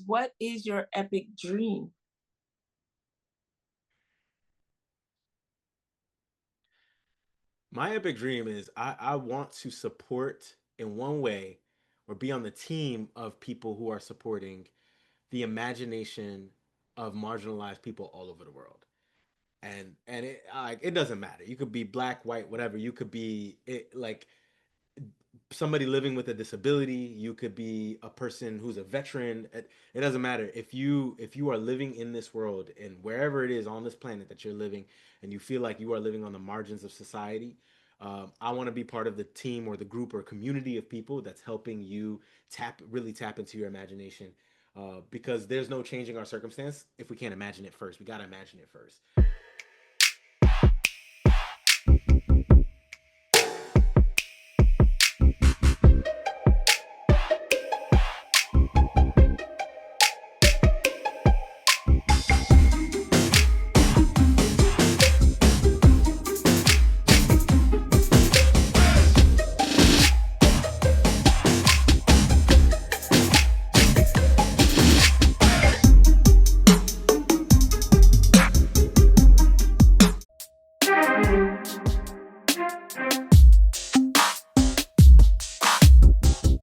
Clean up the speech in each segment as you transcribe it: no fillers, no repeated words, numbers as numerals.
what is your epic dream? My epic dream is I want to support in one way or be on the team of people who are supporting the imagination of marginalized people all over the world. And it like it doesn't matter. You could be black, white, whatever. You could be like somebody living with a disability. You could be a person who's a veteran. It doesn't matter if you are living in this world and wherever it is on this planet that you're living, and you feel like you are living on the margins of society. I want to be part of the team or the group or community of people that's helping you really tap into your imagination. Because there's no changing our circumstance if we can't imagine it first. We got to imagine it first.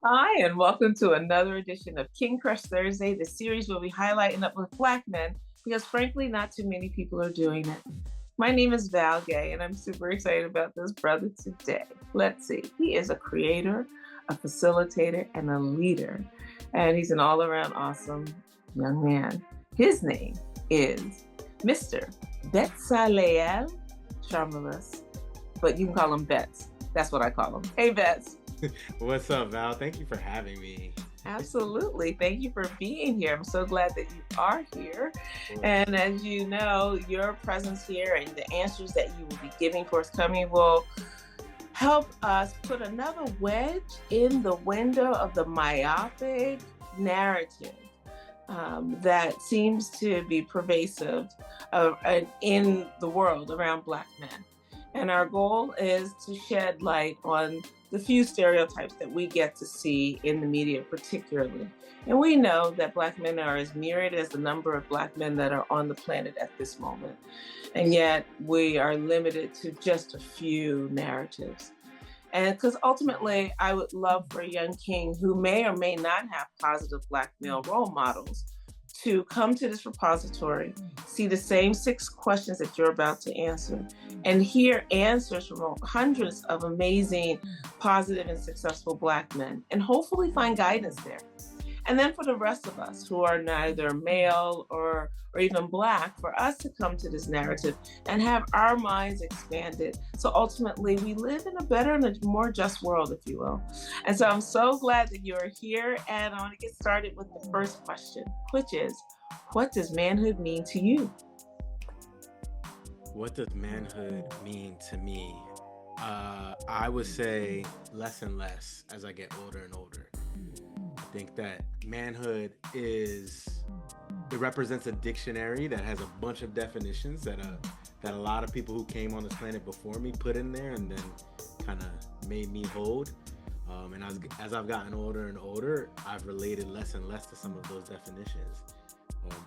Hi, and welcome to another edition of King Crush Thursday, the series where we highlight and uplift Black men because, frankly, not too many people are doing it. My name is Val Gay, and I'm super excited about this brother today. Let's see. He is a creator, a facilitator, and a leader, and he's an all around awesome young man. His name is Mr. Betsaleel Charmelus, but you can call him Bets. That's what I call him. Hey, Bets. What's up, Val? Thank you for having me. Absolutely. Thank you for being here. I'm so glad that you are here. And as you know, your presence here and the answers that you will be giving forthcoming will help us put another wedge in the window of the myopic narrative that seems to be pervasive in the world around Black men. And our goal is to shed light on the few stereotypes that we get to see in the media, particularly. And we know that Black men are as myriad as the number of Black men that are on the planet at this moment. And yet we are limited to just a few narratives. And because ultimately, I would love for a young king who may or may not have positive Black male role models to come to this repository, see the same 6 questions that you're about to answer, and hear answers from hundreds of amazing, positive, and successful Black men, and hopefully find guidance there. And then for the rest of us who are neither male or even Black, for us to come to this narrative and have our minds expanded. So ultimately, we live in a better and a more just world, if you will. And so I'm so glad that you're here. And I want to get started with the first question, which is, what does manhood mean to you? What does manhood mean to me? I would say less and less as I get older and older. I think that manhood it represents a dictionary that has a bunch of definitions that a lot of people who came on this planet before me put in there and then kind of made me hold. And as I've gotten older and older, I've related less and less to some of those definitions.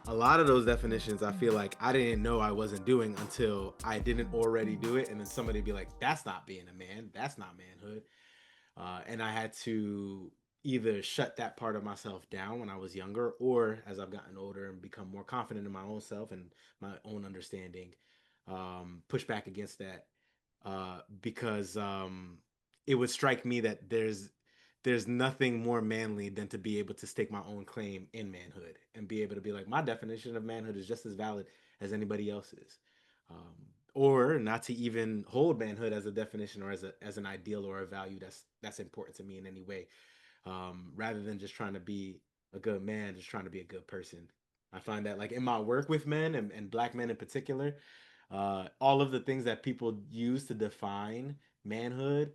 A lot of those definitions I feel like I didn't know I wasn't doing until I didn't already do it, and then somebody be like, "That's not being a man. That's not manhood." And I had to either shut that part of myself down when I was younger, or as I've gotten older and become more confident in my own self and my own understanding, push back against that because it would strike me that there's nothing more manly than to be able to stake my own claim in manhood and be able to be like, my definition of manhood is just as valid as anybody else's. Um, or not to even hold manhood as a definition or as an ideal or a value that's important to me in any way, rather than just trying to be a good man, just trying to be a good person. I find that like in my work with men and Black men in particular, all of the things that people use to define manhood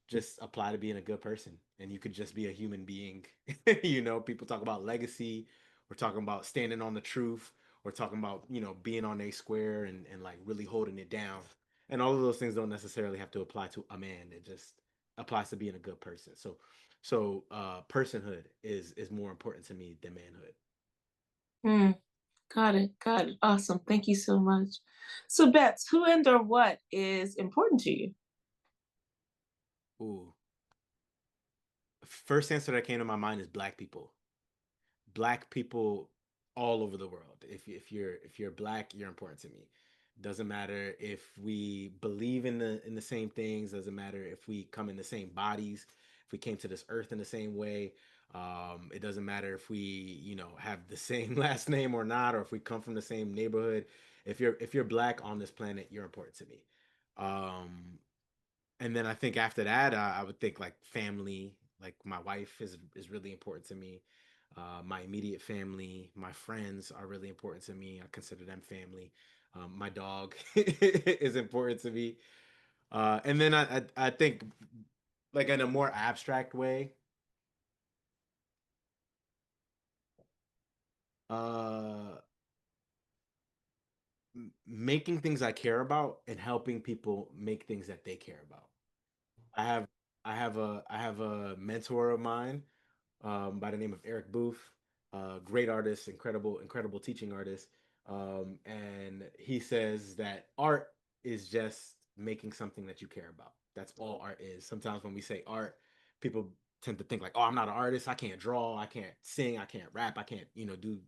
just apply to being a good person, and you could just be a human being. People talk about legacy, we're talking about standing on the truth, we're talking about being on a square and like really holding it down, and all of those things don't necessarily have to apply to a man. It just applies to being a good person. So personhood is more important to me than manhood. Mm, got it. Got it. Awesome. Thank you so much. So, Bets, who and or what is important to you? Ooh, first answer that came to my mind is black people. Black people all over the world. If you're black, you're important to me. Doesn't matter if we believe in the same things. Doesn't matter if we come in the same bodies. If we came to this earth in the same way. It doesn't matter if we have the same last name or not, or if we come from the same neighborhood. If you're black on this planet, you're important to me. Um, and then I think after that, I would think like family. Like my wife is really important to me. My immediate family, my friends are really important to me. I consider them family. My dog is important to me. And then I think like in a more abstract way, uh, making things I care about and helping people make things that they care about. I have I have a mentor of mine by the name of Eric Booth, great artist, incredible teaching artist. And he says that art is just making something that you care about. That's all art is. Sometimes when we say art, people tend to think like, "Oh, I'm not an artist. I can't draw. I can't sing. I can't rap. I can't, do,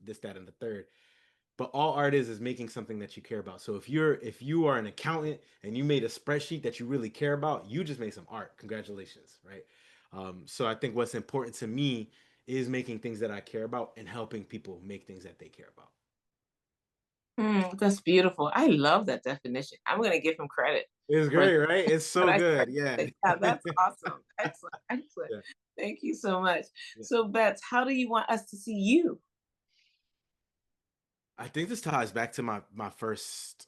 this, that, and the third." But all art is making something that you care about. So if you are an accountant and you made a spreadsheet that you really care about, you just made some art. Congratulations, right? So I think what's important to me is making things that I care about and helping people make things that they care about. That's beautiful. I love that definition. I'm going to give him credit It's for great, right? It's what so I good. started Yeah. to say. Yeah, that's awesome. Excellent. Excellent. Yeah. Thank you so much. Yeah. So, Bets, how do you want us to see you? I think this ties back to my first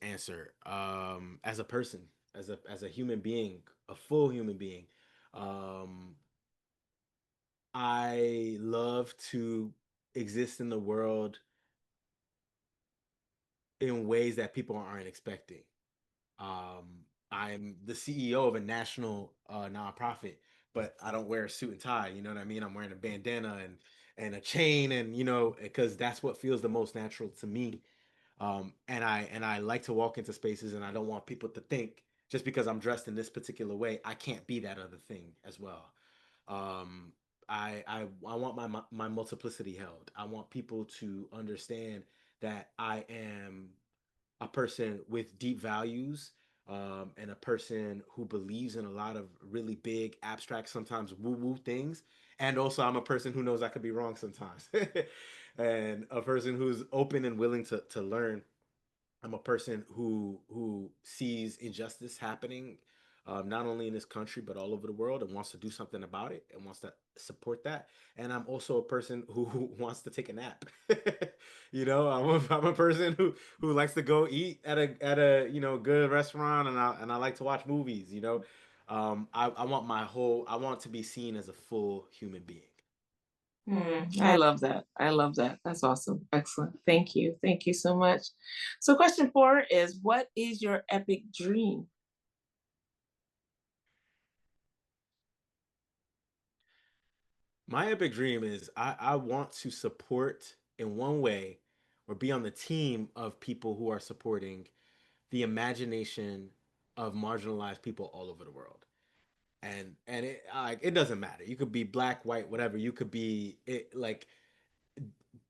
answer. As a person, as a human being, a full human being. Um, I love to exist in the world in ways that people aren't expecting. I'm the CEO of a national nonprofit, but I don't wear a suit and tie. You know what I mean? I'm wearing a bandana and a chain, and because that's what feels the most natural to me. And I like to walk into spaces, and I don't want people to think just because I'm dressed in this particular way, I can't be that other thing as well. Um, I want my multiplicity held. I want people to understand that I am a person with deep values, and a person who believes in a lot of really big, abstract, sometimes woo woo things. And also, I'm a person who knows I could be wrong sometimes, and a person who's open and willing to learn. I'm a person who sees injustice happening, not only in this country but all over the world, and wants to do something about it and wants to support that. And I'm also a person who wants to take a nap. I'm a person who likes to go eat at a good restaurant, and I like to watch movies. I want to be seen as a full human being. I love that. I love that. That's awesome. Excellent. Thank you. Thank you so much. So, question four is, what is your epic dream? My epic dream is I want to support in one way or be on the team of people who are supporting the imagination of marginalized people all over the world. And it doesn't matter. You could be black, white, whatever. You could be like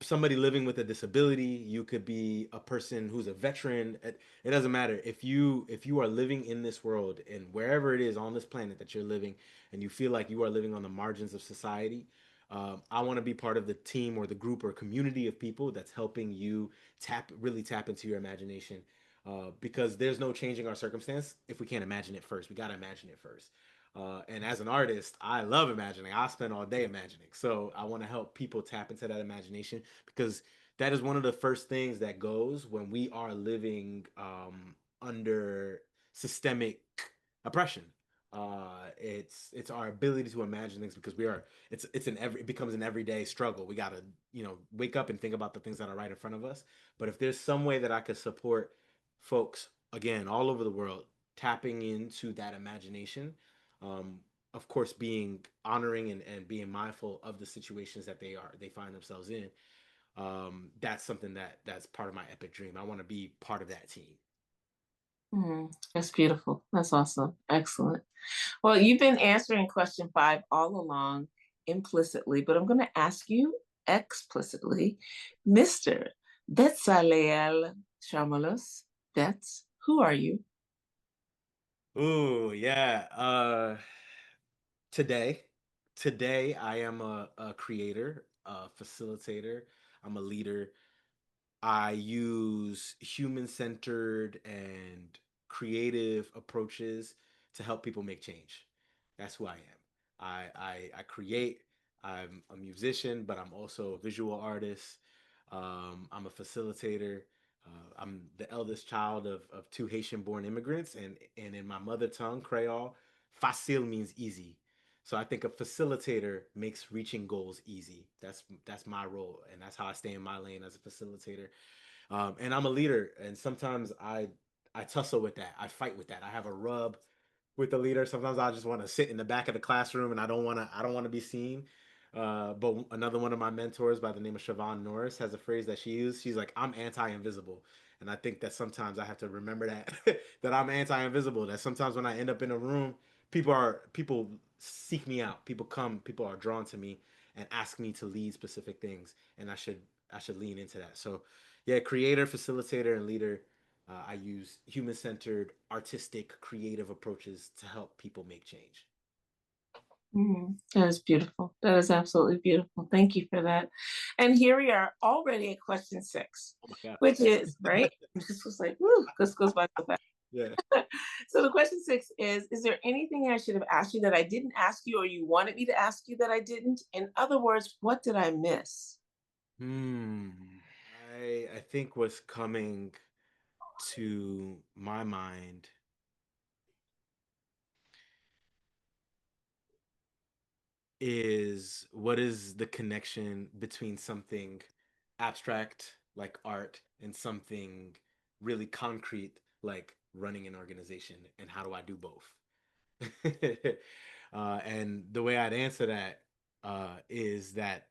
somebody living with a disability. You could be a person who's a veteran. It doesn't matter. If you are living in this world, and wherever it is on this planet that you're living, and you feel like you are living on the margins of society, I want to be part of the team or the group or community of people that's helping you really tap into your imagination, because there's no changing our circumstance if we can't imagine it first. We got to imagine it first. And as an artist, I love imagining. I spend all day imagining. So I want to help people tap into that imagination, because that is one of the first things that goes when we are living under systemic oppression. It's our ability to imagine things, because we are it becomes an everyday struggle. We gotta wake up and think about the things that are right in front of us. But if there's some way that I could support folks again all over the world tapping into that imagination, um, of course, being honoring and being mindful of the situations that they find themselves in. That's something that's part of my epic dream. I want to be part of that team. That's beautiful. That's awesome. Excellent. Well, you've been answering question five all along implicitly, but I'm going to ask you explicitly, Mr. Betsaleel Charmelus. Bets, who are you? Ooh, yeah. Today, today I am a creator, a facilitator. I'm a leader. I use human centered and creative approaches to help people make change. That's who I am. I create. I'm a musician, but I'm also a visual artist. I'm a facilitator. I'm the eldest child of two Haitian born immigrants, and in my mother tongue, Creole, facile means easy. So I think a facilitator makes reaching goals easy. That's my role, and that's how I stay in my lane as a facilitator. And I'm a leader, and sometimes I tussle with that. I fight with that. I have a rub with the leader. Sometimes I just want to sit in the back of the classroom, and I don't want to be seen. But another one of my mentors by the name of Siobhan Norris has a phrase that she used. She's like, "I'm anti-invisible," and I think that sometimes I have to remember that that I'm anti-invisible. That sometimes when I end up in a room, people seek me out. People come. People are drawn to me and ask me to lead specific things, and I should lean into that. So, yeah, creator, facilitator, and leader. I use human centered, artistic, creative approaches to help people make change. That is beautiful. That is absolutely beautiful. Thank you for that. And here we are already at question six, Oh my gosh. which is, right? This was like, woo, this goes by so fast. Yeah. So the question six is there anything I should have asked you that I didn't ask you or you wanted me to ask you that I didn't? In other words, what did I miss? Hmm. I think what's coming to my mind is what is the connection between something abstract like art and something really concrete like running an organization, and how do I do both? And the way I'd answer that is that,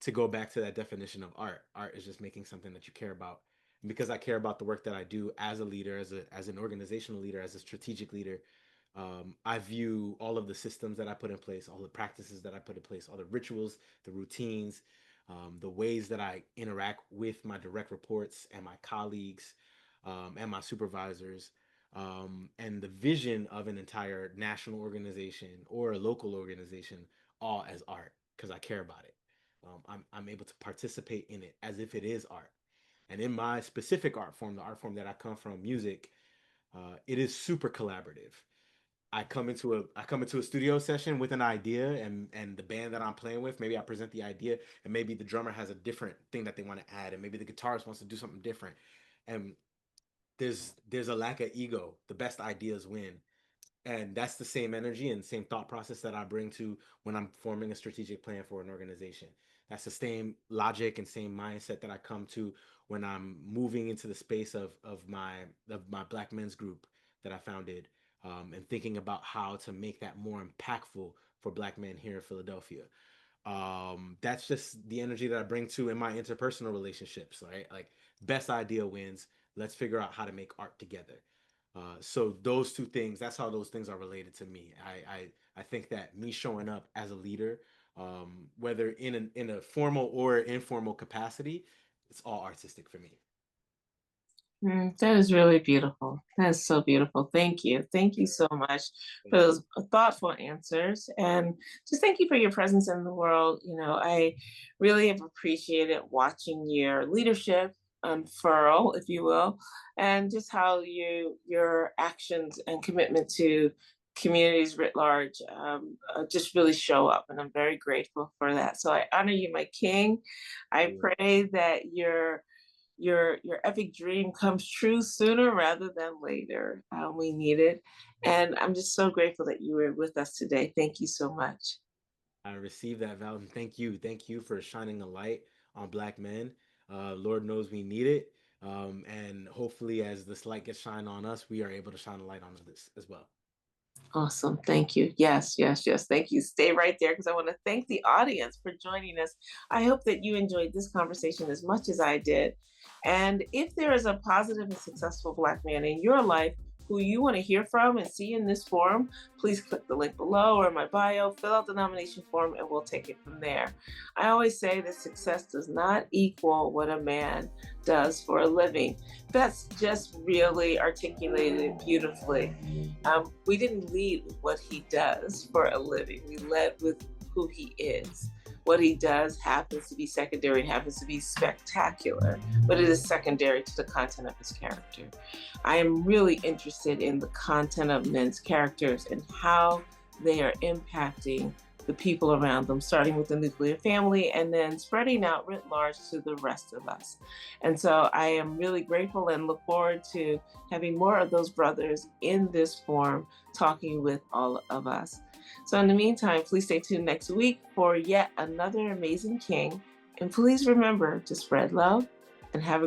to go back to that definition of art is just making something that you care about. And because I care about the work that I do as a leader, as an organizational leader, as a strategic leader, I view all of the systems that I put in place, all the practices that I put in place, all the rituals, the routines, the ways that I interact with my direct reports and my colleagues, and my supervisors, and the vision of an entire national organization or a local organization, all as art because I care about it. I'm able to participate in it as if it is art. And in my specific art form, the art form that I come from, music, it is super collaborative. I come into a studio session with an idea, and the band that I'm playing with, maybe I present the idea, and maybe the drummer has a different thing that they want to add, and maybe the guitarist wants to do something different. And there's a lack of ego. The best ideas win, and that's the same energy and same thought process that I bring to when I'm forming a strategic plan for an organization. That's the same logic and same mindset that I come to when I'm moving into the space of my Black men's group that I founded, and thinking about how to make that more impactful for Black men here in Philadelphia. That's just the energy that I bring to in my interpersonal relationships, right? Like, best idea wins. Let's figure out how to make art together. So those two things, that's how those things are related to me. I think that me showing up as a leader, whether in a formal or informal capacity, it's all artistic for me. That is really beautiful. That is so beautiful. Thank you. Thank you so much for Thank you. those thoughtful answers. And just thank you for your presence in the world. I really have appreciated watching your leadership unfurl, if you will, and just how your actions and commitment to communities writ large just really show up. And I'm very grateful for that. So I honor you, my king. I Hallelujah. pray that your epic dream comes true sooner rather than later. We need it. And I'm just so grateful that you were with us today. Thank you so much. I received that, Val, and thank you. Thank you for shining a light on Black men. Lord knows we need it. And hopefully, as this light gets shined on us, we are able to shine a light on this as well. Awesome. Thank you. Yes, yes, yes. Thank you. Stay right there because I want to thank the audience for joining us. I hope that you enjoyed this conversation as much as I did. And if there is a positive and successful Black man in your life who you want to hear from and see in this forum, please click the link below or in my bio, fill out the nomination form, and we'll take it from there. I always say that success does not equal what a man does for a living. That's just really articulated it beautifully. We didn't lead with what he does for a living. We led with who he is. What he does happens to be secondary, happens to be spectacular, but it is secondary to the content of his character. I am really interested in the content of men's characters and how they are impacting the people around them, starting with the nuclear family and then spreading out writ large to the rest of us. And so I am really grateful and look forward to having more of those brothers in this forum talking with all of us. So in the meantime, please stay tuned next week for yet another amazing king. And please remember to spread love and have a